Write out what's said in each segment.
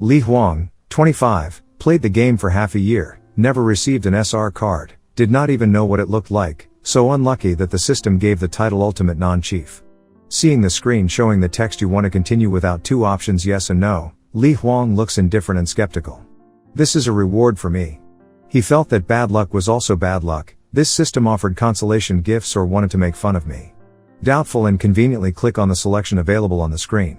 Lin Huang, 25, played the game for half a year, never received an SR card, did not even know what it looked like, so unlucky that the system gave the title Ultimate Non-Chief. Seeing the screen showing the text "you want to continue" without two options yes and no, Lin Huang looks indifferent and skeptical. This is a reward for me. He felt that bad luck was also bad luck, this system offered consolation gifts or wanted to make fun of me. Doubtful and conveniently click on the selection available on the screen.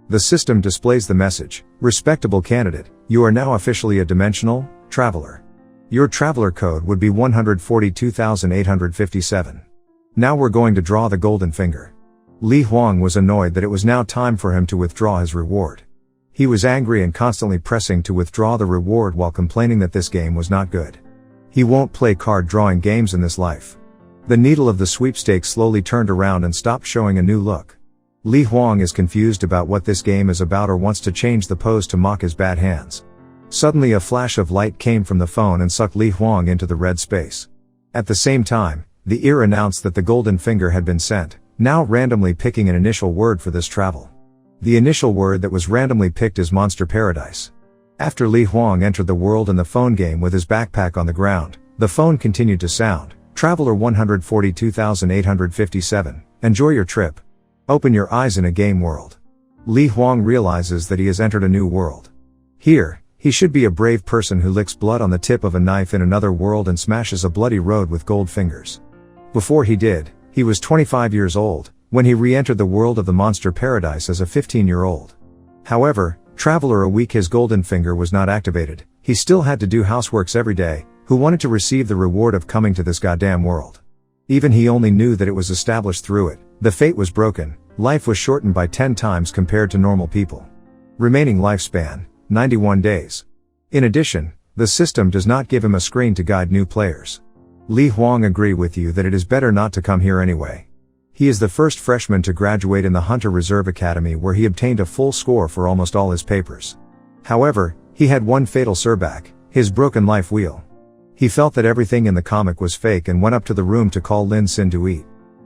The system displays the message, "Respectable candidate, you are now officially a dimensional traveler. Your traveler code would be 142,857. Now we're going to draw the golden finger." Lin Huang was annoyed that it was now time for him to withdraw his reward. He was angry and constantly pressing to withdraw the reward while complaining that this game was not good. He won't play card drawing games in this life. The needle of the sweepstakes slowly turned around and stopped showing a new look. Lin Huang is confused about what this game is about or wants to change the pose to mock his bad hands. Suddenly a flash of light came from the phone and sucked Lin Huang into the red space. At the same time, the ear announced that the golden finger had been sent, now randomly picking an initial word for this travel. The initial word that was randomly picked is Monster Paradise. After Lin Huang entered the world in the phone game with his backpack on the ground, the phone continued to sound, "Traveler 142,857, enjoy your trip. Open your eyes in a game world." Lin Huang realizes that he has entered a new world. Here, he should be a brave person who licks blood on the tip of a knife in another world and smashes a bloody road with gold fingers. Before he did, he was 25 years old, when he re-entered the world of the Monster Paradise as a 15-year-old. However, Traveler a week his golden finger was not activated, he still had to do houseworks every day, who wanted to receive the reward of coming to this goddamn world. Even he only knew that it was established through it, the fate was broken, life was shortened by 10 times compared to normal people. Remaining lifespan, 91 days. In addition, the system does not give him a screen to guide new players. Lin Huang agree with you that it is better not to come here anyway. He is the first freshman to graduate in the Hunter Reserve Academy where he obtained a full score for almost all his papers. However, he had one fatal setback, his broken life wheel. He felt that everything in the comic was fake and went up to the room to call Lin Xin to eat.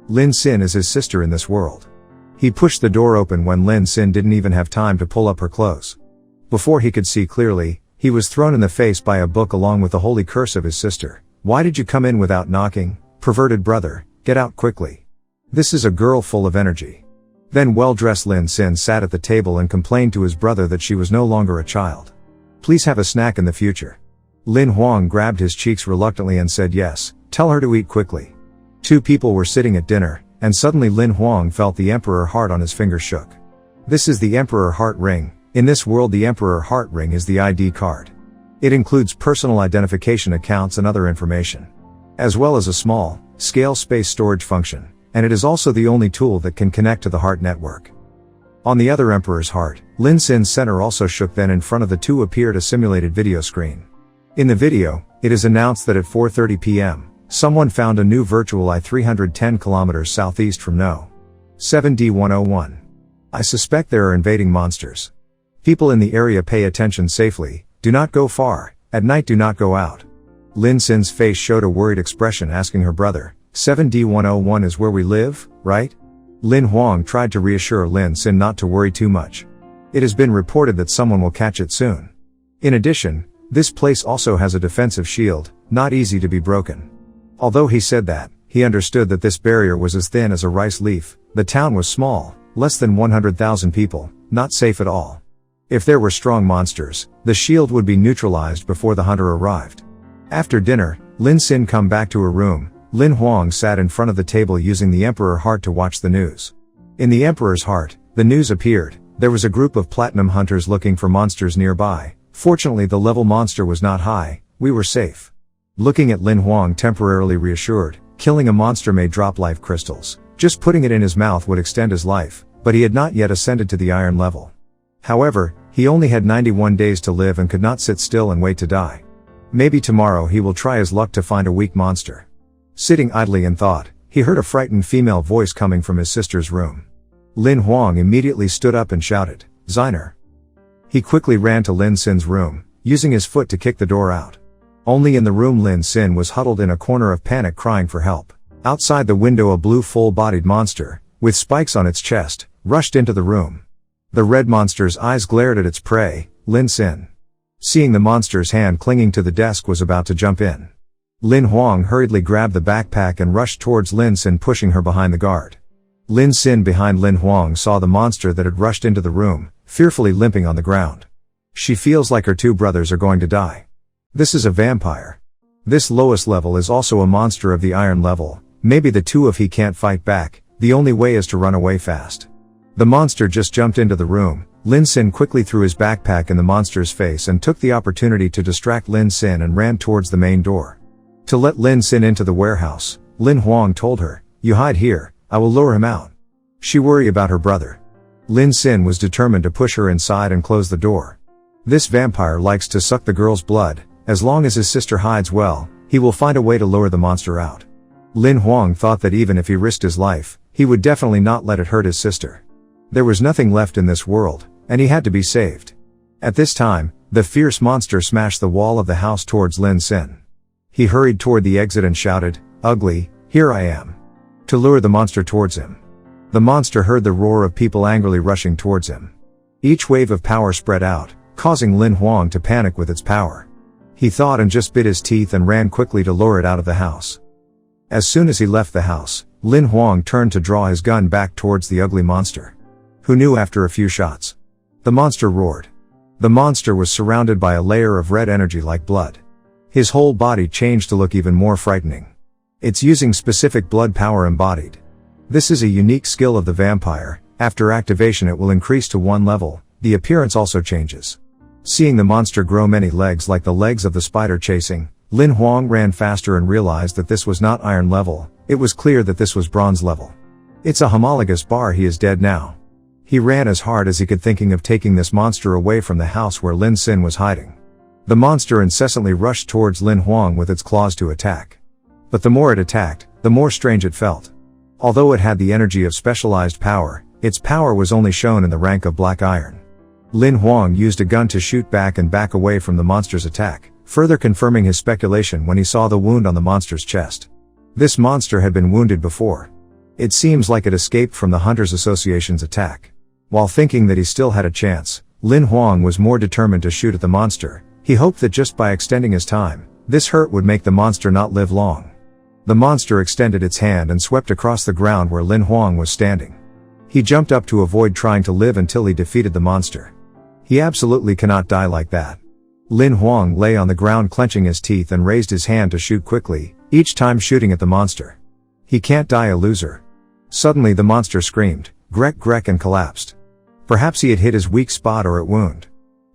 Lin Xin is his sister in this world. He pushed the door open when Lin Xin didn't even have time to pull up her clothes. Before he could see clearly, he was thrown in the face by a book along with the holy curse of his sister. "Why did you come in without knocking, perverted brother, get out quickly. This is a girl full of energy." Then well-dressed Lin Xin sat at the table and complained to his brother that she was no longer a child. "Please have a snack in the future." Lin Huang grabbed his cheeks reluctantly and said yes, "Tell her to eat quickly." Two people were sitting at dinner, and suddenly Lin Huang felt the Emperor heart on his finger shook. This is the Emperor heart ring. In this world the Emperor heart ring is the ID card. It includes personal identification accounts and other information, as well as a small, scale space storage function, and it is also the only tool that can connect to the heart network. On the other Emperor's heart, Lin Xin's center also shook. Then in front of the two appeared a simulated video screen. In the video, it is announced that at 4:30 p.m., someone found a new virtual eye 310 kilometers southeast from No. 7D101. I suspect there are invading monsters. People in the area pay attention safely, do not go far, at night do not go out. Lin Xin's face showed a worried expression asking her brother, 7D101 is where we live, right? Lin Huang tried to reassure Lin Xin not to worry too much. It has been reported that someone will catch it soon. In addition, this place also has a defensive shield, not easy to be broken. Although he said that, he understood that this barrier was as thin as a rice leaf, the town was small, less than 100,000 people, not safe at all. If there were strong monsters, the shield would be neutralized before the hunter arrived. After dinner, Lin Xin come back to her room. Lin Huang sat in front of the table using the Emperor heart to watch the news. In the Emperor's heart, the news appeared. There was a group of platinum hunters looking for monsters nearby. Fortunately the level monster was not high, we were safe. Looking at Lin Huang temporarily reassured, killing a monster may drop life crystals. Just putting it in his mouth would extend his life, but he had not yet ascended to the iron level. However, he only had 91 days to live and could not sit still and wait to die. Maybe tomorrow he will try his luck to find a weak monster. Sitting idly in thought, he heard a frightened female voice coming from his sister's room. Lin Huang immediately stood up and shouted, "Ziner!" He quickly ran to Lin Xin's room, using his foot to kick the door out. Only in the room Lin Xin was huddled in a corner of panic crying for help. Outside the window a blue full-bodied monster, with spikes on its chest, rushed into the room. The red monster's eyes glared at its prey, Lin Xin. Seeing the monster's hand clinging to the desk was about to jump in. Lin Huang hurriedly grabbed the backpack and rushed towards Lin Xin, pushing her behind the guard. Lin Xin behind Lin Huang saw the monster that had rushed into the room, fearfully limping on the ground. She feels like her two brothers are going to die. This is a vampire. This lowest level is also a monster of the iron level. Maybe the two of he can't fight back, the only way is to run away fast. The monster just jumped into the room. Lin Xin quickly threw his backpack in the monster's face and took the opportunity to distract Lin Xin and ran towards the main door. To let Lin Xin into the warehouse, Lin Huang told her, "You hide here, I will lure him out." She worried about her brother. Lin Xin was determined to push her inside and close the door. This vampire likes to suck the girl's blood. As long as his sister hides well, he will find a way to lure the monster out. Lin Huang thought that even if he risked his life, he would definitely not let it hurt his sister. There was nothing left in this world, and he had to be saved. At this time, the fierce monster smashed the wall of the house towards Lin Xin. He hurried toward the exit and shouted, "Ugly, here I am," to lure the monster towards him. The monster heard the roar of people angrily rushing towards him. Each wave of power spread out, causing Lin Huang to panic with its power. He thought and just bit his teeth and ran quickly to lure it out of the house. As soon as he left the house, Lin Huang turned to draw his gun back towards the ugly monster. Who knew after a few shots? The monster roared. The monster was surrounded by a layer of red energy like blood. His whole body changed to look even more frightening. It's using specific blood power embodied. This is a unique skill of the vampire. After activation it will increase to 1 level, the appearance also changes. Seeing the monster grow many legs like the legs of the spider chasing, Lin Huang ran faster and realized that this was not iron level, it was clear that this was bronze level. It's a homologous bar. He is dead now. He ran as hard as he could, thinking of taking this monster away from the house where Lin Xin was hiding. The monster incessantly rushed towards Lin Huang with its claws to attack. But the more it attacked, the more strange it felt. Although it had the energy of specialized power, its power was only shown in the rank of black iron. Lin Huang used a gun to shoot back and back away from the monster's attack, further confirming his speculation when he saw the wound on the monster's chest. This monster had been wounded before. It seems like it escaped from the Hunters Association's attack. While thinking that he still had a chance, Lin Huang was more determined to shoot at the monster. He hoped that just by extending his time, this hurt would make the monster not live long. The monster extended its hand and swept across the ground where Lin Huang was standing. He jumped up to avoid trying to live until he defeated the monster. He absolutely cannot die like that. Lin Huang lay on the ground clenching his teeth and raised his hand to shoot quickly, each time shooting at the monster. He can't die a loser. Suddenly the monster screamed, "Grek Grek," and collapsed. Perhaps he had hit his weak spot or it wound.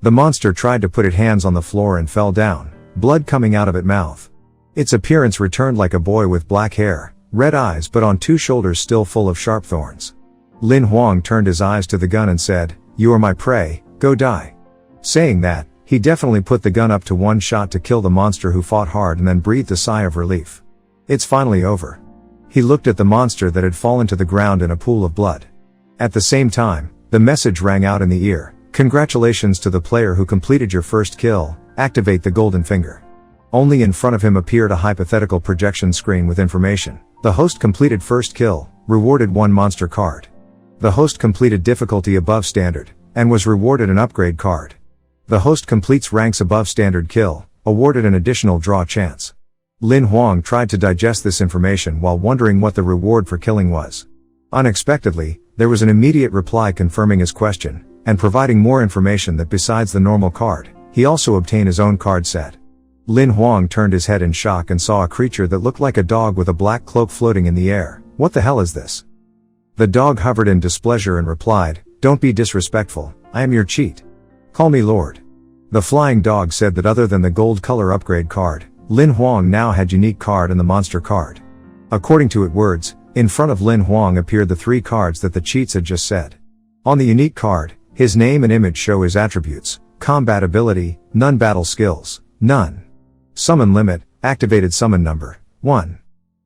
The monster tried to put its hands on the floor and fell down, blood coming out of its mouth. Its appearance returned like a boy with black hair, red eyes, but on 2 shoulders still full of sharp thorns. Lin Huang turned his eyes to the gun and said, "You are my prey, go die." Saying that, he definitely put the gun up to 1 shot to kill the monster, who fought hard and then breathed a sigh of relief. It's finally over. He looked at the monster that had fallen to the ground in a pool of blood. At the same time, the message rang out in the ear, "Congratulations to the player who completed your first kill, activate the golden finger." Only in front of him appeared a hypothetical projection screen with information. The host completed first kill, rewarded 1 monster card. The host completed difficulty above standard, and was rewarded an upgrade card. The host completes ranks above standard kill, awarded an additional draw chance. Lin Huang tried to digest this information while wondering what the reward for killing was. Unexpectedly, there was an immediate reply confirming his question, and providing more information that besides the normal card, he also obtained his own card set. Lin Huang turned his head in shock and saw a creature that looked like a dog with a black cloak floating in the air. What the hell is this? The dog hovered in displeasure and replied, "Don't be disrespectful, I am your cheat. Call me Lord." The flying dog said that other than the gold color upgrade card, Lin Huang now had unique card and the monster card. According to its words, in front of Lin Huang appeared the 3 cards that the cheats had just said. On the unique card, his name and image show his attributes: combat ability, none; battle skills, none; summon limit, activated summon number, 1;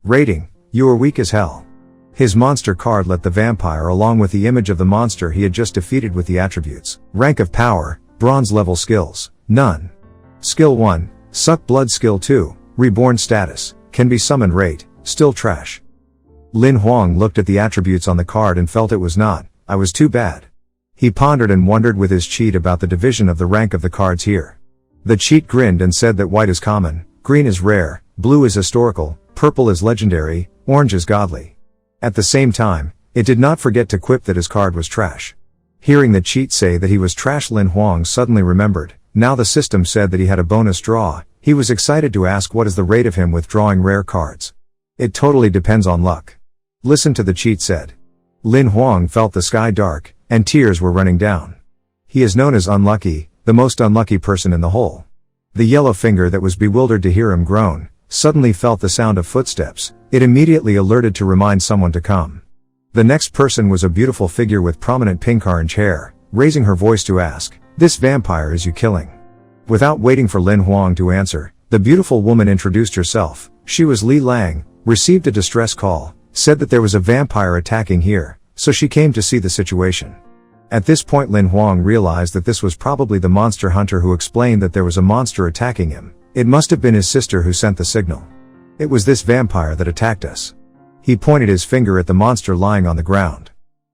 rating, you are weak as hell. His monster card let the vampire along with the image of the monster he had just defeated with the attributes: rank of power, bronze level; skills, none; skill 1, suck blood; skill 2, reborn; status, can be summoned; rate, still trash. Lin Huang looked at the attributes on the card and felt it was not, I was too bad. He pondered and wondered with his cheat about the division of the rank of the cards here. The cheat grinned and said that white is common, green is rare, blue is historical, purple is legendary, orange is godly. At the same time, it did not forget to quip that his card was trash. Hearing the cheat say that he was trash, Lin Huang suddenly remembered. Now the system said that he had a bonus draw. He was excited to ask what is the rate of him withdrawing rare cards. It totally depends on luck. Listen to the cheat said. Lin Huang felt the sky dark, and tears were running down. He is known as unlucky, the most unlucky person in the whole. The yellow finger that was bewildered to hear him groan, suddenly felt the sound of footsteps. It immediately alerted to remind someone to come. The next person was a beautiful figure with prominent pink-orange hair, raising her voice to ask, "This vampire is you killing?" Without waiting for Lin Huang to answer, the beautiful woman introduced herself. She was Li Lang, received a distress call, said that there was a vampire attacking here, so she came to see the situation. At this point Lin Huang realized that this was probably the monster hunter who explained that there was a monster attacking him. It must have been his sister who sent the signal. It was this vampire that attacked us. He pointed his finger at the monster lying on the ground.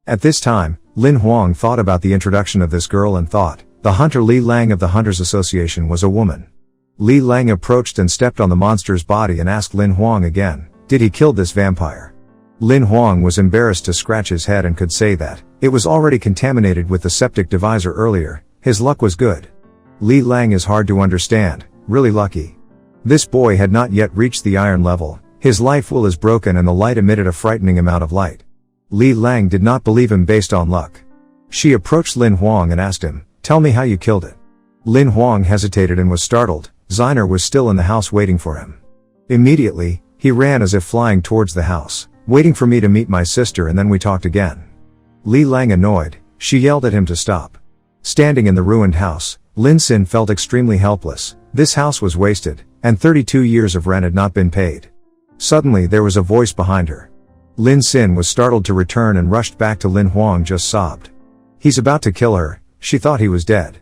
At this time, Lin Huang thought about the introduction of this girl and thought, the hunter Li Lang of the Hunters Association was a woman. Li Lang approached and stepped on the monster's body and asked Lin Huang again, did he kill this vampire? Lin Huang was embarrassed to scratch his head and could say that, it was already contaminated with the septic divisor earlier. His luck was good. Li Lang is hard to understand, really lucky. This boy had not yet reached the iron level. His life will is broken and the light emitted a frightening amount of light. Li Lang did not believe him based on luck. She approached Lin Huang and asked him, tell me how you killed it. Lin Huang hesitated and was startled. Ziner was still in the house waiting for him. Immediately, he ran as if flying towards the house, waiting for me to meet my sister and then we talked again. Li Lang annoyed, she yelled at him to stop. Standing in the ruined house, Lin Xin felt extremely helpless. This house was wasted, and 32 years of rent had not been paid. Suddenly there was a voice behind her. Lin Xin was startled to return and rushed back to Lin Huang, just sobbed. He's about to kill her, she thought he was dead.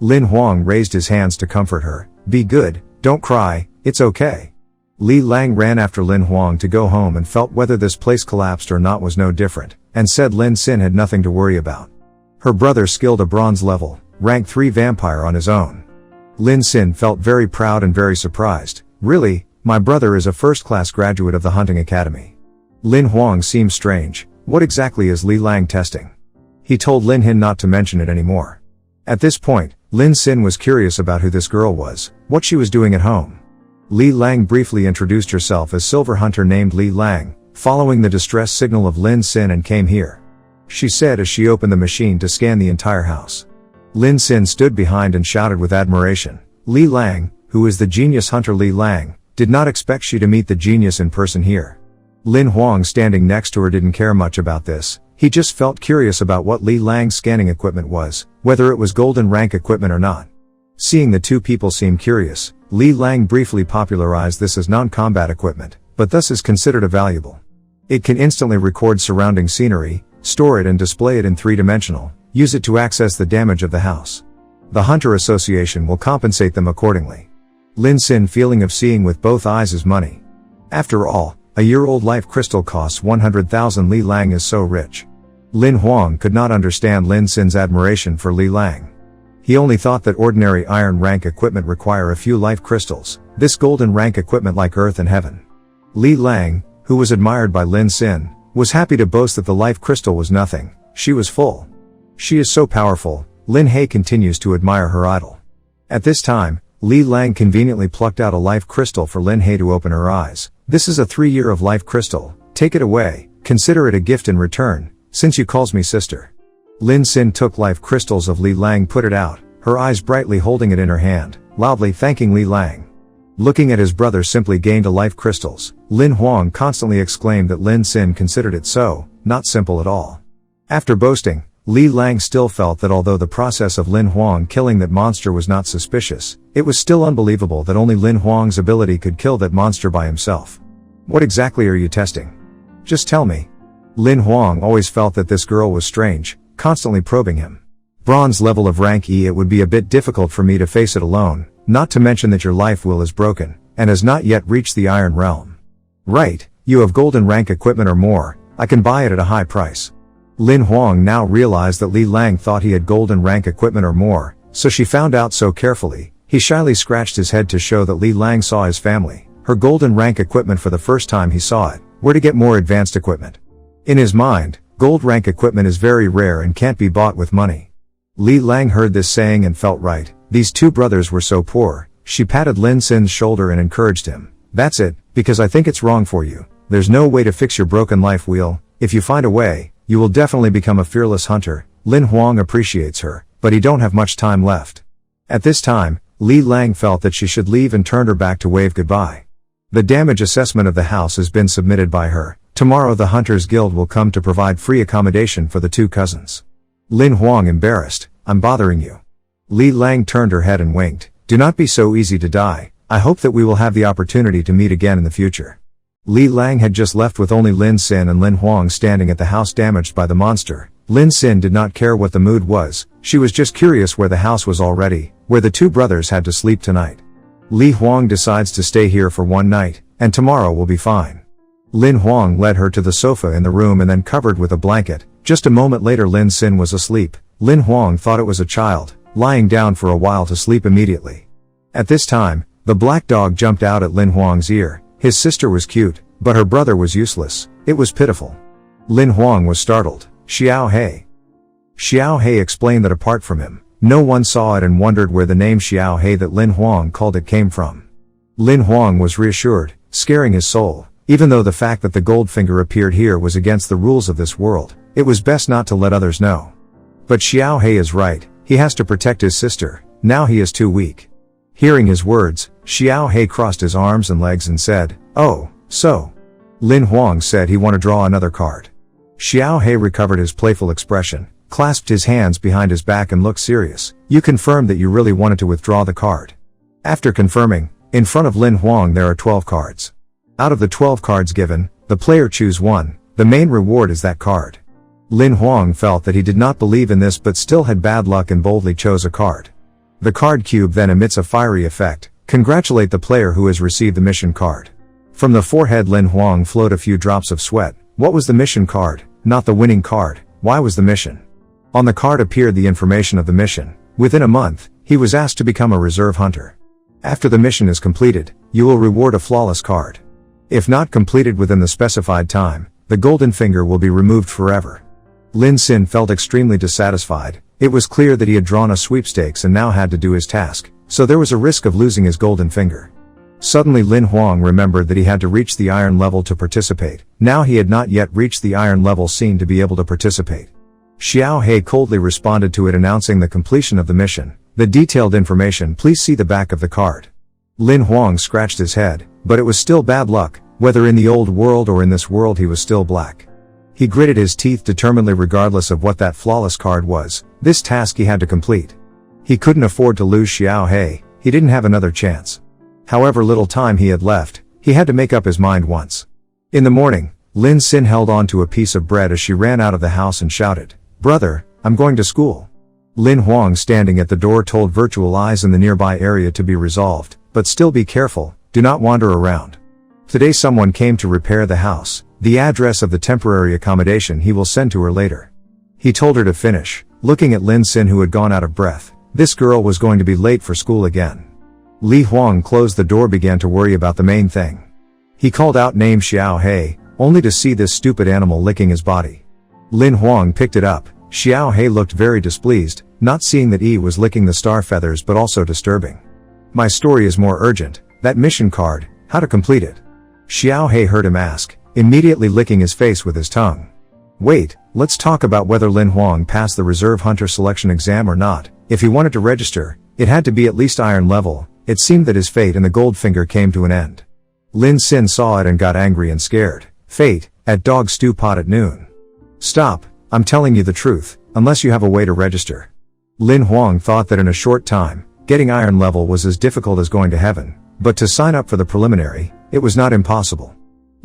Lin Huang raised his hands to comfort her. Be good, don't cry, it's okay. Li Lang ran after Lin Huang to go home and felt whether this place collapsed or not was no different, and said Lin Xin had nothing to worry about. Her brother skilled a bronze level, rank 3 vampire on his own. Lin Xin felt very proud and very surprised. Really, my brother is a first-class graduate of the hunting academy. Lin Huang seemed strange. What exactly is Li Lang testing? He told Lin Hin not to mention it anymore. At this point, Lin Xin was curious about who this girl was, what she was doing at home. Li Lang briefly introduced herself as silver hunter named Li Lang, following the distress signal of Lin Xin and came here. She said as she opened the machine to scan the entire house. Lin Xin stood behind and shouted with admiration. Li Lang, who is the genius hunter Li Lang, did not expect she to meet the genius in person here. Lin Huang standing next to her didn't care much about this. He just felt curious about what Li Lang's scanning equipment was, whether it was golden rank equipment or not. Seeing the two people seem curious, Li Lang briefly popularized this as non-combat equipment, but thus is considered a valuable. It can instantly record surrounding scenery, store it and display it in 3-dimensional, use it to access the damage of the house. The Hunter Association will compensate them accordingly. Lin Xin feeling of seeing with both eyes is money. After all, a year-old life crystal costs 100,000. Li Lang is so rich. Lin Huang could not understand Lin Xin's admiration for Li Lang. He only thought that ordinary iron rank equipment require a few life crystals, this golden rank equipment like earth and heaven. Li Lang, who was admired by Lin Xin, was happy to boast that the life crystal was nothing, she was full. She is so powerful, Lin He continues to admire her idol. At this time, Li Lang conveniently plucked out a life crystal for Lin He to open her eyes. This is a 3-year of life crystal, take it away, consider it a gift in return, since you calls me sister. Lin Xin took life crystals of Li Lang, put it out, her eyes brightly holding it in her hand, loudly thanking Li Lang. Looking at his brother simply gained a life crystals, Lin Huang constantly exclaimed that Lin Xin considered it so, not simple at all. After boasting, Li Lang still felt that although the process of Lin Huang killing that monster was not suspicious, it was still unbelievable that only Lin Huang's ability could kill that monster by himself. What exactly are you testing? Just tell me. Lin Huang always felt that this girl was strange, constantly probing him. Bronze level of rank E, it would be a bit difficult for me to face it alone, not to mention that your life will is broken, and has not yet reached the iron realm. Right, you have golden rank equipment or more, I can buy it at a high price. Lin Huang now realized that Li Lang thought he had golden rank equipment or more, so she found out so carefully. He shyly scratched his head to show that Li Lang saw his family, her golden rank equipment for the first time he saw it, where to get more advanced equipment. In his mind, gold rank equipment is very rare and can't be bought with money. Li Lang heard this saying and felt right. These two brothers were so poor. She patted Lin Xin's shoulder and encouraged him. That's it, because I think it's wrong for you. There's no way to fix your broken life wheel. If you find a way, you will definitely become a fearless hunter. Lin Huang appreciates her, but he don't have much time left. At this time, Li Lang felt that she should leave and turned her back to wave goodbye. The damage assessment of the house has been submitted by her. Tomorrow the Hunters Guild will come to provide free accommodation for the two cousins. Lin Huang embarrassed. I'm bothering you. Li Lang turned her head and winked. Do not be so easy to die. I hope that we will have the opportunity to meet again in the future. Li Lang had just left with only Lin Xin and Lin Huang standing at the house damaged by the monster. Lin Xin did not care what the mood was. She was just curious where the house was already, where the two brothers had to sleep tonight. Li Huang decides to stay here for one night, and tomorrow will be fine. Lin Huang led her to the sofa in the room and then covered with a blanket. Just a moment later Lin Xin was asleep. Lin Huang thought it was a child, lying down for a while to sleep immediately. At this time, the black dog jumped out at Lin Huang's ear. His sister was cute, but her brother was useless. It was pitiful. Lin Huang was startled. Xiao He. Xiao He explained that apart from him, no one saw it and wondered where the name Xiao He that Lin Huang called it came from. Lin Huang was reassured, scaring his soul. Even though the fact that the Goldfinger appeared here was against the rules of this world, it was best not to let others know. But Xiao He is right, he has to protect his sister, now he is too weak. Hearing his words, Xiao He crossed his arms and legs and said, "Oh, so." Lin Huang said he want to draw another card. Xiao He recovered his playful expression, clasped his hands behind his back and looked serious. You confirmed that you really wanted to withdraw the card. After confirming, in front of Lin Huang there are 12 cards. Out of the 12 cards given, the player choose one. The main reward is that card. Lin Huang felt that he did not believe in this but still had bad luck and boldly chose a card. The card cube then emits a fiery effect. Congratulate the player who has received the mission card. From the forehead Lin Huang flowed a few drops of sweat. What was the mission card? Not the winning card. Why was the mission? On the card appeared the information of the mission. Within a month, he was asked to become a reserve hunter. After the mission is completed, you will reward a flawless card. If not completed within the specified time, the golden finger will be removed forever. Lin Xin felt extremely dissatisfied. It was clear that he had drawn a sweepstakes and now had to do his task, so there was a risk of losing his golden finger. Suddenly Lin Huang remembered that he had to reach the iron level to participate. Now he had not yet reached the iron level seen to be able to participate. Xiao He coldly responded to it announcing the completion of the mission. The detailed information, please see the back of the card. Lin Huang scratched his head, but it was still bad luck. Whether in the old world or in this world he was still black. He gritted his teeth determinedly regardless of what that flawless card was. This task he had to complete. He couldn't afford to lose Xiao He didn't have another chance. However little time he had left, he had to make up his mind once. In the morning, Lin Xin held on to a piece of bread as she ran out of the house and shouted, "Brother, I'm going to school." Lin Huang standing at the door told virtual eyes in the nearby area to be resolved, but still be careful, do not wander around. Today someone came to repair the house, the address of the temporary accommodation he will send to her later. He told her to finish, looking at Lin Xin who had gone out of breath. This girl was going to be late for school again. Li Huang closed the door began to worry about the main thing. He called out name Xiao He, only to see this stupid animal licking his body. Lin Huang picked it up. Xiao He looked very displeased, not seeing that he was licking the star feathers but also disturbing. My story is more urgent. That mission card, how to complete it? Xiao He heard him ask, immediately licking his face with his tongue. Wait, let's talk about whether Lin Huang passed the reserve hunter selection exam or not. If he wanted to register, it had to be at least iron level. It seemed that his fate in the Goldfinger came to an end. Lin Xin saw it and got angry and scared. Fate, at dog stew pot at noon. Stop, I'm telling you the truth, unless you have a way to register. Lin Huang thought that in a short time, getting iron level was as difficult as going to heaven, but to sign up for the preliminary, it was not impossible.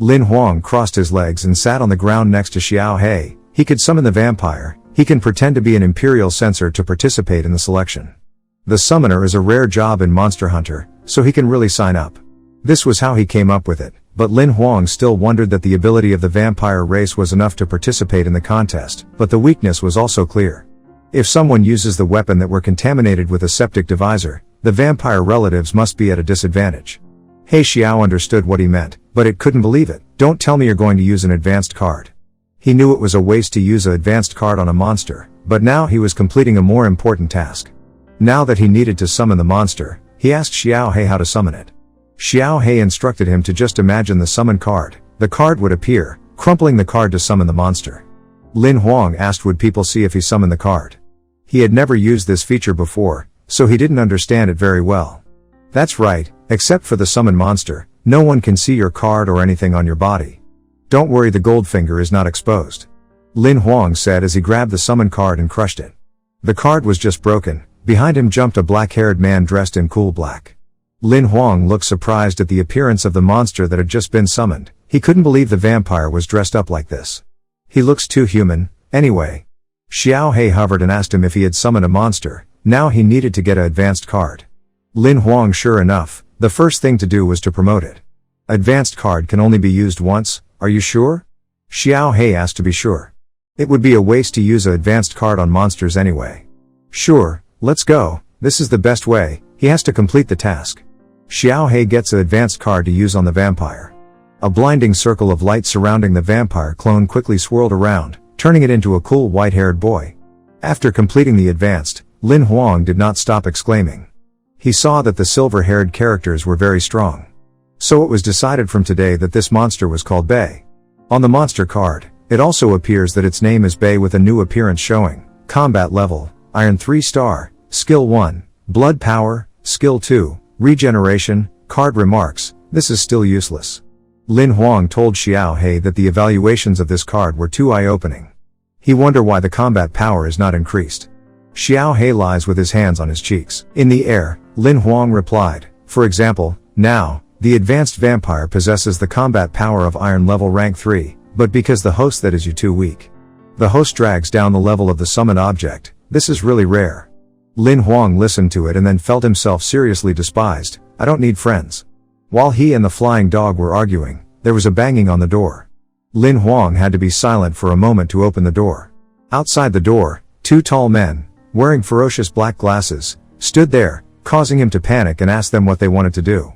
Lin Huang crossed his legs and sat on the ground next to Xiao He. He could summon the vampire, he can pretend to be an imperial censor to participate in the selection. The summoner is a rare job in Monster Hunter, so he can really sign up. This was how he came up with it. But Lin Huang still wondered that the ability of the vampire race was enough to participate in the contest, but the weakness was also clear. If someone uses the weapon that were contaminated with a septic divisor, the vampire relatives must be at a disadvantage. He Xiao understood what he meant, but it couldn't believe it. Don't tell me you're going to use an advanced card. He knew it was a waste to use an advanced card on a monster, but now he was completing a more important task. Now that he needed to summon the monster, he asked Xiao He how to summon it. Xiao He instructed him to just imagine the summon card. The card would appear, crumpling the card to summon the monster. Lin Huang asked would people see if he summoned the card. He had never used this feature before, so he didn't understand it very well. That's right, except for the summon monster, no one can see your card or anything on your body. Don't worry, the gold finger is not exposed. Lin Huang said as he grabbed the summon card and crushed it. The card was just broken. Behind him jumped a black-haired man dressed in cool black. Lin Huang looked surprised at the appearance of the monster that had just been summoned. He couldn't believe the vampire was dressed up like this. He looks too human, anyway. Xiao He hovered and asked him if he had summoned a monster. Now he needed to get an advanced card. Lin Huang, sure enough, the first thing to do was to promote it. Advanced card can only be used once, are you sure? Xiao He asked to be sure. It would be a waste to use an advanced card on monsters anyway. Sure, let's go, this is the best way. He has to complete the task. Xiao He gets an advanced card to use on the vampire. A blinding circle of light surrounding the vampire clone quickly swirled around, turning it into a cool white-haired boy. After completing the advanced, Lin Huang did not stop exclaiming. He saw that the silver-haired characters were very strong. So it was decided from today that this monster was called Bei. On the monster card, it also appears that its name is Bei with a new appearance showing, combat level, Iron 3-star, Skill 1, Blood Power, Skill 2, Regeneration, card remarks, this is still useless. Lin Huang told Xiao He that the evaluations of this card were too eye-opening. He wondered why the combat power is not increased. Xiao He lies with his hands on his cheeks. In the air, Lin Huang replied, for example, now, the advanced vampire possesses the combat power of Iron level rank 3, but because the host that is you too weak. The host drags down the level of the summoned object, this is really rare. Lin Huang listened to it and then felt himself seriously despised. I don't need friends. While he and the flying dog were arguing, there was a banging on the door. Lin Huang had to be silent for a moment to open the door. Outside the door, two tall men, wearing ferocious black glasses, stood there, causing him to panic and ask them what they wanted to do.